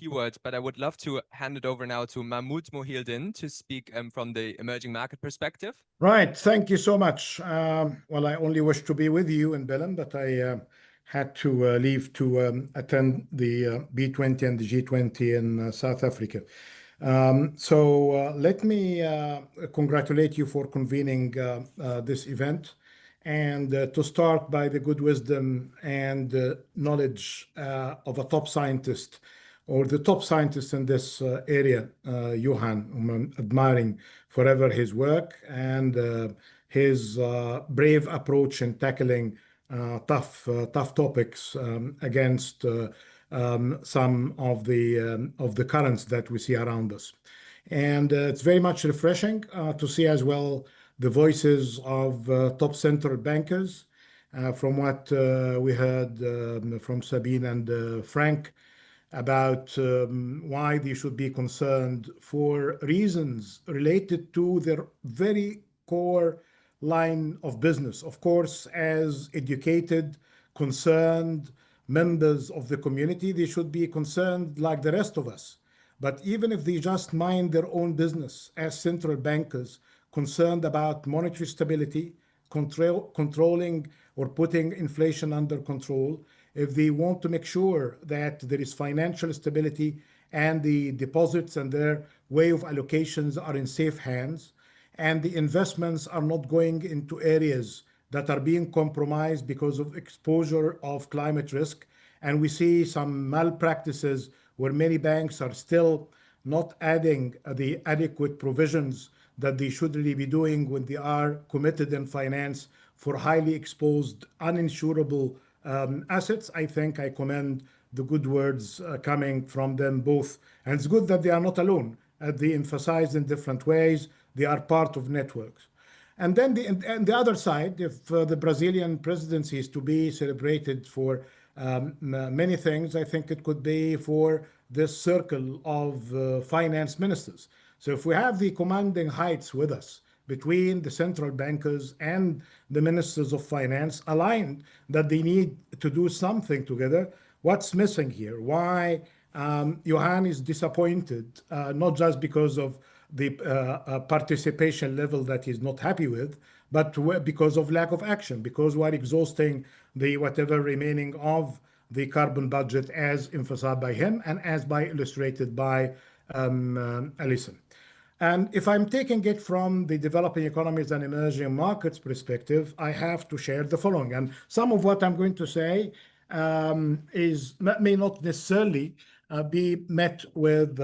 few words, but I would love to hand it over now to Mahmoud Mohielding to speak from the emerging market perspective. Right. Thank you so much. Well, I only wish to be with you in Belém, but I had to leave to attend the B20 and the G20 in South Africa. So let me congratulate you for convening this event, and to start by the good wisdom and knowledge of a top scientist, or the top scientist in this area, Johan, whom I'm admiring forever his work and his brave approach in tackling tough topics against some of the currents that we see around us. And it's very much refreshing to see as well the voices of top central bankers. From what we heard from Sabine and Frank about why they should be concerned for reasons related to their very core line of business. Of course, as educated, concerned members of the community, they should be concerned like the rest of us. But even if they just mind their own business as central bankers, concerned about monetary stability, controlling or putting inflation under control, if they want to make sure that there is financial stability and the deposits and their way of allocations are in safe hands, and the investments are not going into areas that are being compromised because of exposure of climate risk. And we see some malpractices where many banks are still not adding the adequate provisions that they should really be doing when they are committed in finance for highly exposed, uninsurable assets. I think I commend the good words coming from them both. And it's good that they are not alone. They emphasize in different ways. They are part of networks. And then the other side, if the Brazilian presidency is to be celebrated for many things, I think it could be for this circle of finance ministers. So if we have the commanding heights with us between the central bankers and the ministers of finance aligned that they need to do something together, what's missing here? Why Johan is disappointed, not just because of the participation level that he's not happy with, but because of lack of action, because we're exhausting the whatever remaining of the carbon budget as emphasized by him and as by illustrated by Alison. And if I'm taking it from the developing economies and emerging markets perspective, I have to share the following. And some of what I'm going to say may not necessarily be met with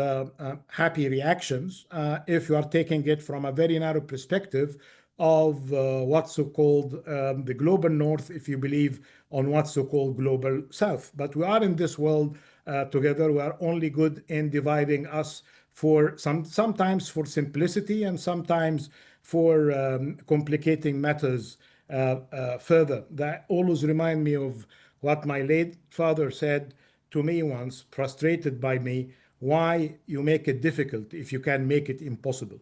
happy reactions if you are taking it from a very narrow perspective of what's so-called the global north, if you believe on what's so-called global south. But we are in this world together. We are only good in dividing us for sometimes for simplicity and sometimes for complicating matters further. That always remind me of what my late father said to me once, frustrated by me, why you make it difficult if you can make it impossible.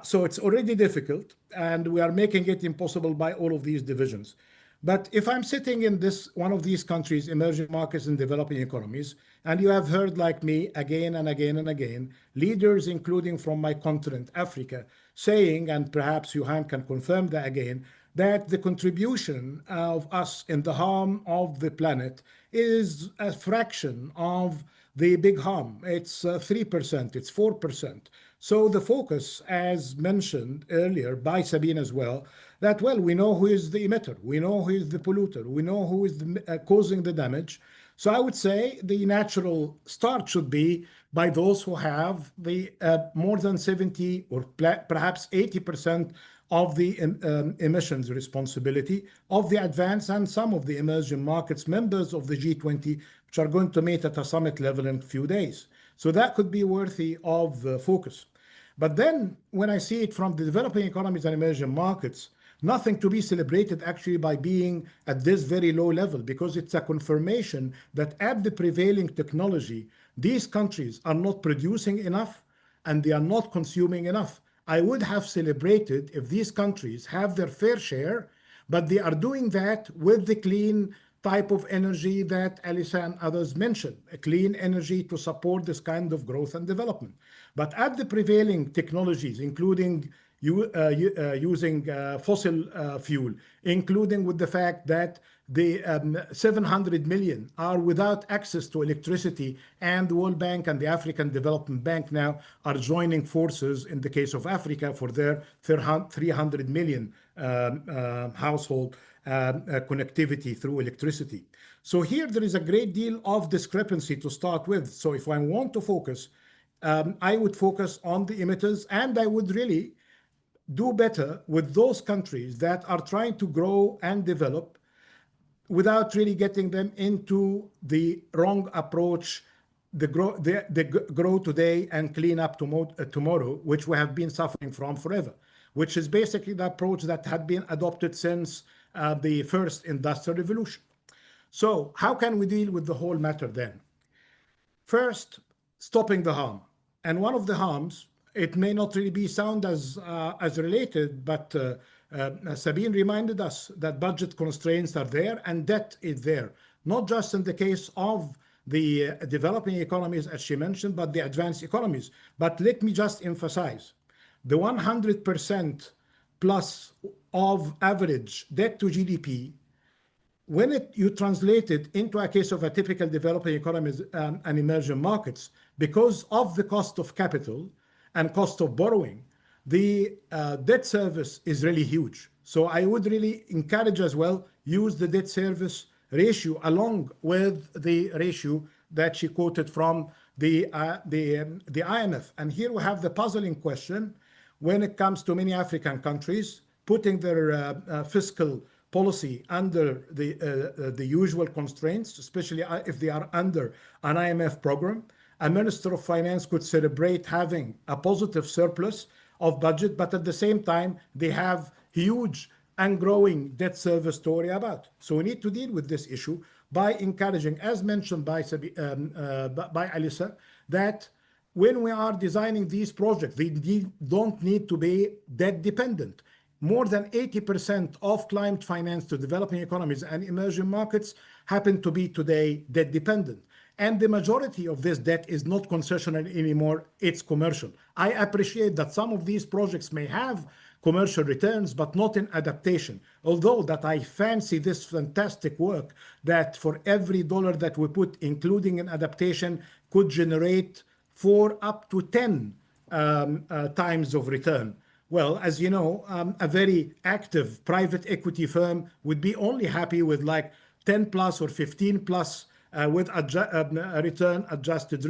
So it's already difficult, and we are making it impossible by all of these divisions. But if I'm sitting in one of these countries, emerging markets and developing economies, and you have heard like me again and again and again, leaders, including from my continent, Africa, saying, and perhaps Johan can confirm that again, that the contribution of us in the harm of the planet is a fraction of the big harm. It's 3%, it's 4%. So the focus, as mentioned earlier by Sabine as well, that, well, we know who is the emitter, we know who is the polluter, we know who is causing the damage. So I would say the natural start should be by those who have the more than 70 or perhaps 80% of the emissions responsibility of the advanced and some of the emerging markets members of the G20, which are going to meet at a summit level in a few days. So that could be worthy of focus. But then when I see it from the developing economies and emerging markets, nothing to be celebrated actually by being at this very low level, because it's a confirmation that at the prevailing technology, these countries are not producing enough and they are not consuming enough. I would have celebrated if these countries have their fair share, but they are doing that with the clean type of energy that Alisa and others mentioned, a clean energy to support this kind of growth and development. But at the prevailing technologies, including using fossil fuel, including with the fact that the 700 million are without access to electricity, and the World Bank and the African Development Bank now are joining forces in the case of Africa for their 300 million household connectivity through electricity. So here there is a great deal of discrepancy to start with. So if I want to focus, I would focus on the emitters, and I would really do better with those countries that are trying to grow and develop without really getting them into the wrong approach, the grow today and clean up tomorrow, which we have been suffering from forever, which is basically the approach that had been adopted since the first industrial revolution. So how can we deal with the whole matter then? First, stopping the harm. And one of the harms, it may not really be sound as related, but Sabine reminded us that budget constraints are there and debt is there, not just in the case of the developing economies, as she mentioned, but the advanced economies. But let me just emphasize, the 100% plus of average debt to GDP, when you translate it into a case of a typical developing economies and emerging markets, because of the cost of capital and cost of borrowing, the debt service is really huge. So I would really encourage as well, use the debt service ratio along with the ratio that she quoted from the IMF. And here we have the puzzling question when it comes to many African countries putting their fiscal policy under the usual constraints, especially if they are under an IMF program. A Minister of Finance could celebrate having a positive surplus of budget, but at the same time, they have huge and growing debt service to worry about. So we need to deal with this issue by encouraging, as mentioned by Alisa, that when we are designing these projects, they don't need to be debt dependent. More than 80% of climate finance to developing economies and emerging markets happen to be today debt dependent. And the majority of this debt is not concessional anymore, it's commercial. I appreciate that some of these projects may have commercial returns, but not in adaptation. Although that I fancy this fantastic work that for every dollar that we put, including in adaptation, could generate 4 up to 10 times of return. Well, as you know, a very active private equity firm would be only happy with like 10 plus or 15 plus with return adjusted,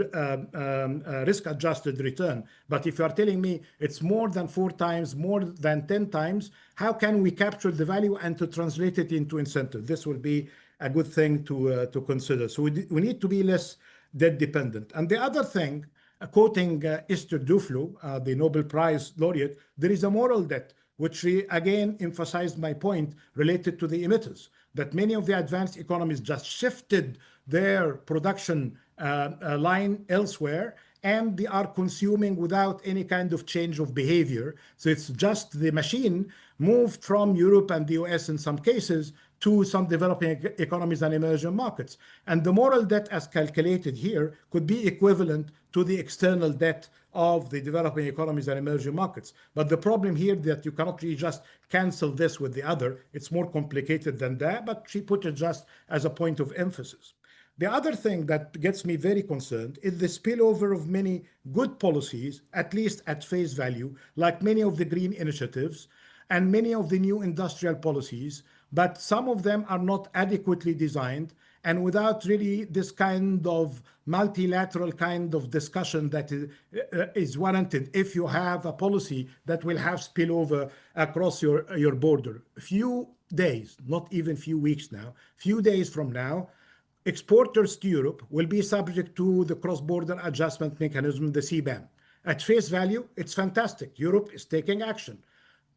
risk adjusted return. But if you are telling me it's more than 4 times, more than 10 times, how can we capture the value and to translate it into incentive? This will be a good thing to consider. So we need to be less debt dependent. And the other thing, quoting Esther Duflo, the Nobel Prize laureate, there is a moral debt, which again emphasized my point related to the emitters, that many of the advanced economies just shifted their production line elsewhere, and they are consuming without any kind of change of behavior. So it's just the machine moved from Europe and the US in some cases to some developing economies and emerging markets. And the moral debt as calculated here could be equivalent to the external debt of the developing economies and emerging markets. But the problem here that you cannot really just cancel this with the other. It's more complicated than that, but she put it just as a point of emphasis. The other thing that gets me very concerned is the spillover of many good policies, at least at face value, like many of the green initiatives and many of the new industrial policies, but some of them are not adequately designed and without really this kind of multilateral kind of discussion that is warranted if you have a policy that will have spillover across your border. Few days, not even few weeks now, few days from now, exporters to Europe will be subject to the cross-border adjustment mechanism, the CBAM. At face value, it's fantastic. Europe is taking action.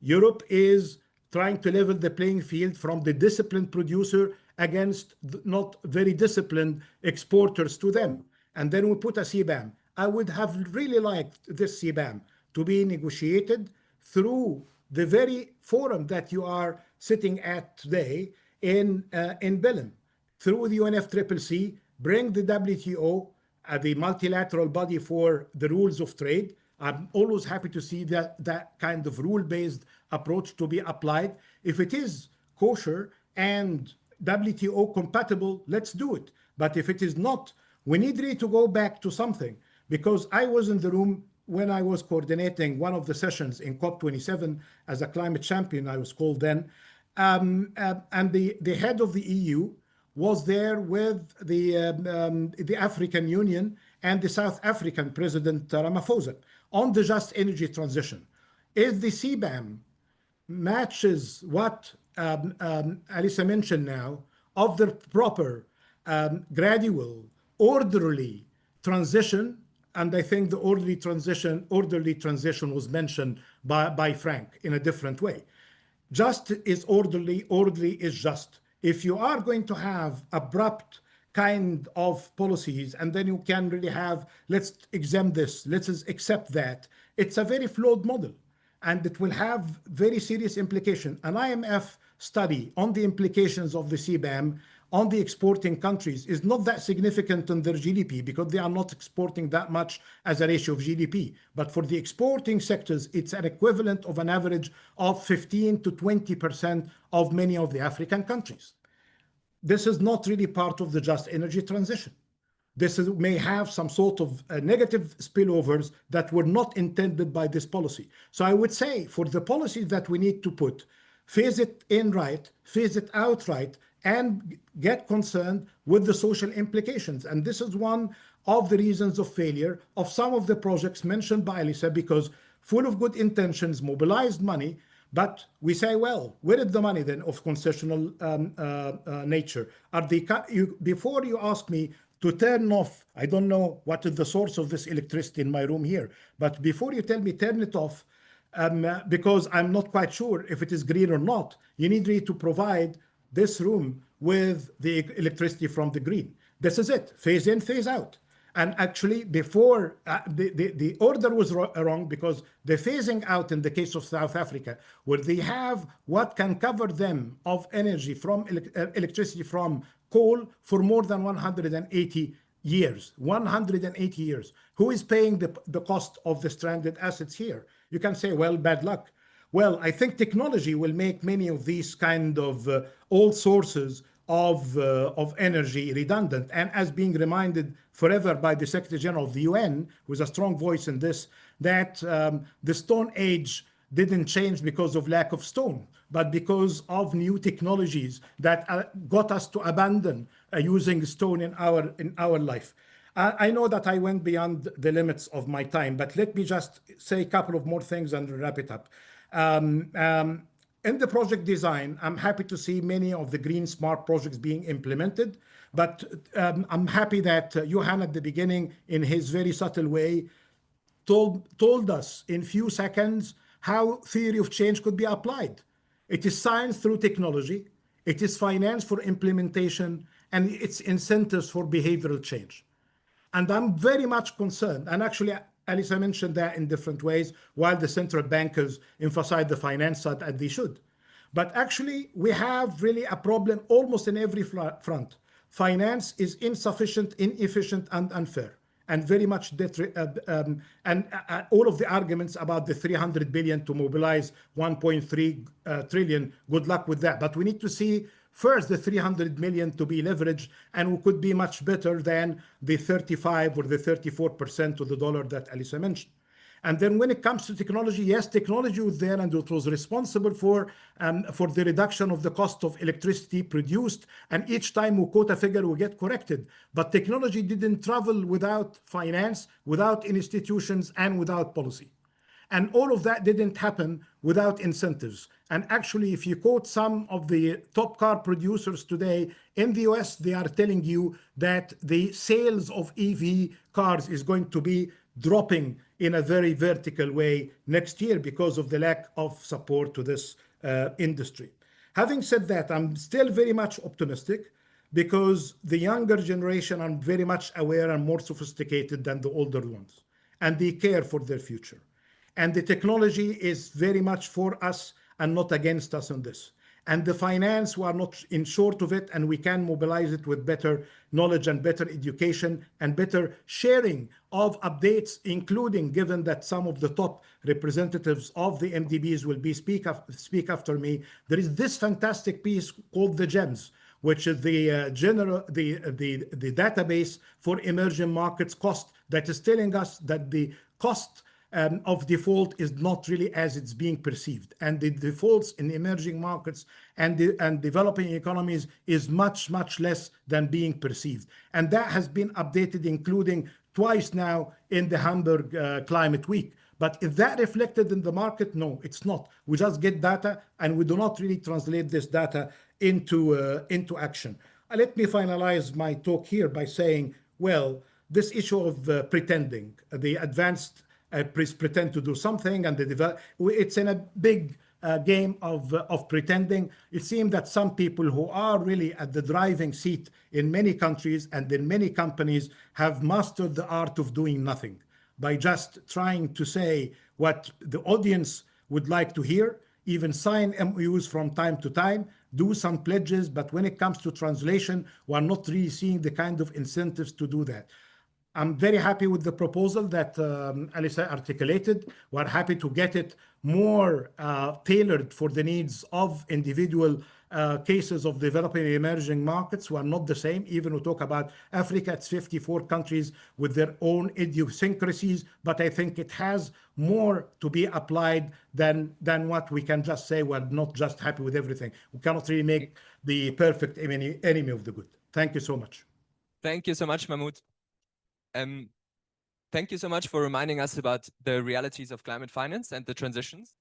Europe is trying to level the playing field from the disciplined producer against not very disciplined exporters to them. And then we put a CBAM. I would have really liked this CBAM to be negotiated through the very forum that you are sitting at today in Belém. through the UNFCCC, bring the WTO, the multilateral body for the rules of trade. I'm always happy to see that kind of rule-based approach to be applied. If it is kosher and WTO compatible, let's do it. But if it is not, we need really to go back to something, because I was in the room when I was coordinating one of the sessions in COP27 as a climate champion, I was called then. And the head of the EU was there with the African Union and the South African President Ramaphosa on the just energy transition. If the CBAM matches what Alisa mentioned now of the proper, gradual, orderly transition, and I think the orderly transition was mentioned by Frank in a different way. Just is orderly, orderly is just. If you are going to have abrupt kind of policies, and then you can really have, let's exempt this, let's accept that, it's a very flawed model, and it will have very serious implications. An IMF study on the implications of the CBAM on the exporting countries is not that significant on their GDP, because they are not exporting that much as a ratio of GDP. But for the exporting sectors, it's an equivalent of an average of 15 to 20% of many of the African countries. This is not really part of the just energy transition. This may have some sort of negative spillovers that were not intended by this policy. So I would say for the policy that we need to put, phase it in right, phase it out right, and get concerned with the social implications. And this is one of the reasons of failure of some of the projects mentioned by Alisa, because full of good intentions, mobilized money, but we say, well, where is the money then of concessional nature? Before you ask me to turn off, I don't know what is the source of this electricity in my room here, but before you tell me turn it off, because I'm not quite sure if it is green or not, you need really to provide this room with the electricity from the green. This is it, phase in, phase out. And actually, before the order was wrong, because the phasing out in the case of South Africa, where they have what can cover them of energy from electricity from coal for more than 180 years. 180 years. Who is paying the cost of the stranded assets here? You can say, well, bad luck. Well, I think technology will make many of these kind of old sources of energy redundant. And as being reminded forever by the Secretary General of the UN, who is a strong voice in this, that the Stone Age didn't change because of lack of stone, but because of new technologies that got us to abandon using stone in our life. I know that I went beyond the limits of my time, but let me just say a couple of more things and wrap it up. In the project design, I'm happy to see many of the green smart projects being implemented, but I'm happy that Johan at the beginning, in his very subtle way, told us in few seconds how theory of change could be applied. It is science through technology, it is finance for implementation, and it's incentives for behavioral change. And I'm very much concerned, and actually Alisa mentioned that in different ways, while the central bankers emphasize the finance side, and they should. But actually, we have really a problem almost in every front. Finance is insufficient, inefficient, and unfair, and very much all of the arguments about the 300 billion to mobilize 1.3 trillion, good luck with that. But we need to see first the 300 million to be leveraged, and we could be much better than the 35 or the 34% of the dollar that Alisa mentioned. And then when it comes to technology, yes, technology was there and it was responsible for the reduction of the cost of electricity produced. And each time we quote a figure, we get corrected. But technology didn't travel without finance, without institutions, and without policy. And all of that didn't happen without incentives. And actually, if you quote some of the top car producers today in the US, they are telling you that the sales of EV cars is going to be dropping in a very vertical way next year because of the lack of support to this industry. Having said that, I'm still very much optimistic because the younger generation are very much aware and more sophisticated than the older ones, and they care for their future. And the technology is very much for us and not against us on this. and the finance, we are not in short of it, and we can mobilize it with better knowledge and better education and better sharing of updates, including, given that some of the top representatives of the MDBs will be speak after me, there is this fantastic piece called the GEMS, which is the the database for emerging markets cost, that is telling us that the cost of default is not really as it's being perceived, and the defaults in emerging markets and developing economies is much less than being perceived, and that has been updated, including twice now in the Hamburg Climate Week. But is that reflected in the market? No, it's not. We just get data, and we do not really translate this data into action. Let me finalize my talk here by saying, well, this issue of pretending, the advanced pretend to do something, and it's in a big game of pretending. It seems that some people who are really at the driving seat in many countries and in many companies have mastered the art of doing nothing, by just trying to say what the audience would like to hear, even sign MOUs from time to time, do some pledges, but when it comes to translation, we're not really seeing the kind of incentives to do that. I'm very happy with the proposal that Alisa articulated. We're happy to get it more tailored for the needs of individual cases of developing and emerging markets who are not the same. Even we talk about Africa, it's 54 countries with their own idiosyncrasies, but I think it has more to be applied than what we can just say we're not just happy with everything. We cannot really make the perfect enemy of the good. Thank you so much. Thank you so much, Mahmoud. Thank you so much for reminding us about the realities of climate finance and the transitions.